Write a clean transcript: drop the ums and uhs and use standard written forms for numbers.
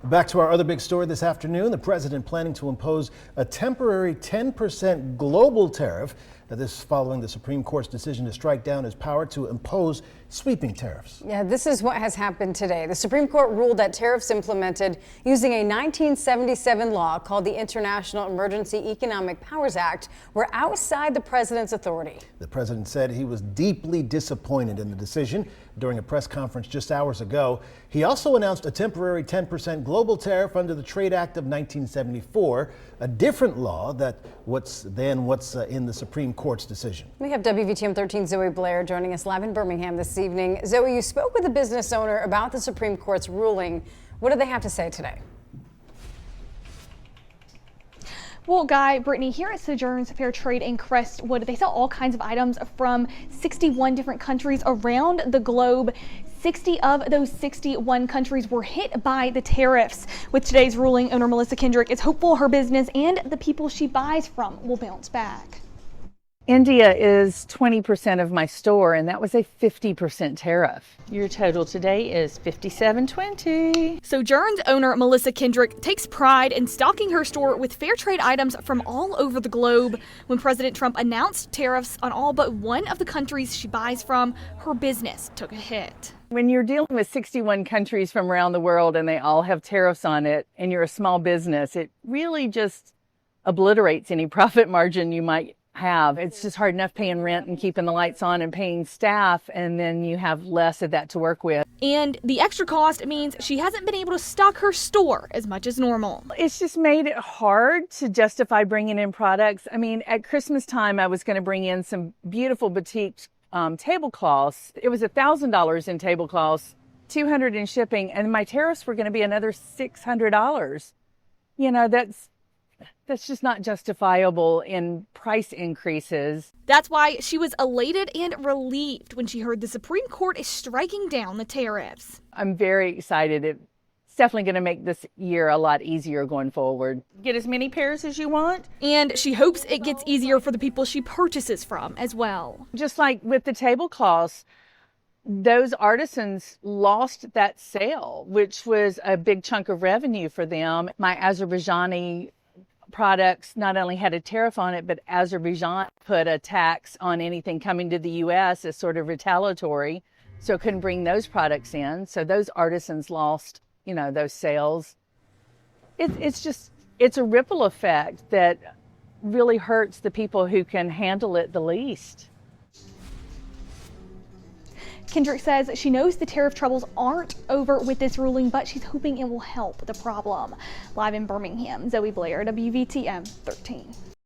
Back to our other big story this afternoon. The president planning to impose a temporary 10% global tariff. This following the Supreme Court's decision to strike down his power to impose sweeping tariffs. Yeah, this is what has happened today. The Supreme Court ruled that tariffs implemented using a 1977 law called the International Emergency Economic Powers Act were outside the president's authority. The president said he was deeply disappointed in the decision during a press conference just hours ago. He also announced a temporary 10% global tariff under the Trade Act of 1974, a different law than what's in the Supreme Court's decision. We have WVTM 13 Zoe Blair joining us live in Birmingham this evening. Zoe, you spoke with a business owner about the Supreme Court's ruling. What do they have to say today? Well, Guy, Brittany, here at Sojourn's Fair Trade in Crestwood, they sell all kinds of items from 61 different countries around the globe. 60 of those 61 countries were hit by the tariffs. With today's ruling, owner Melissa Kendrick is hopeful her business and the people she buys from will bounce back. India is 20% of my store, and that was a 50% tariff. Your total today is $57.20. Sojourn's owner Melissa Kendrick takes pride in stocking her store with fair trade items from all over the globe. When President Trump announced tariffs on all but one of the countries she buys from, her business took a hit. When you're dealing with 61 countries from around the world and they all have tariffs on it, and you're a small business, it really just obliterates any profit margin you might have. It's just hard enough paying rent and keeping the lights on and paying staff, and then you have less of that to work with. And the extra cost means she hasn't been able to stock her store as much as normal. It's just made it hard to justify bringing in products. I mean, at Christmas time, I was going to bring in some beautiful boutique tablecloths. It was $1,000 in tablecloths, $200 in shipping, and my tariffs were going to be another $600. You know, that's just not justifiable in price increases. That's why she was elated and relieved when she heard the Supreme Court is striking down the tariffs. I'm very excited. It's definitely going to make this year a lot easier going forward. Get as many pairs as you want. And she hopes it gets easier for the people she purchases from as well. Just like with the tablecloths, those artisans lost that sale, which was a big chunk of revenue for them. My Azerbaijani products not only had a tariff on it, but Azerbaijan put a tax on anything coming to the U.S. as sort of retaliatory, so couldn't bring those products in. So those artisans lost, you know, those sales. It's a ripple effect that really hurts the people who can handle it the least. Kendrick says she knows the tariff troubles aren't over with this ruling, but she's hoping it will help the problem. Live in Birmingham, Zoe Blair, WVTM 13.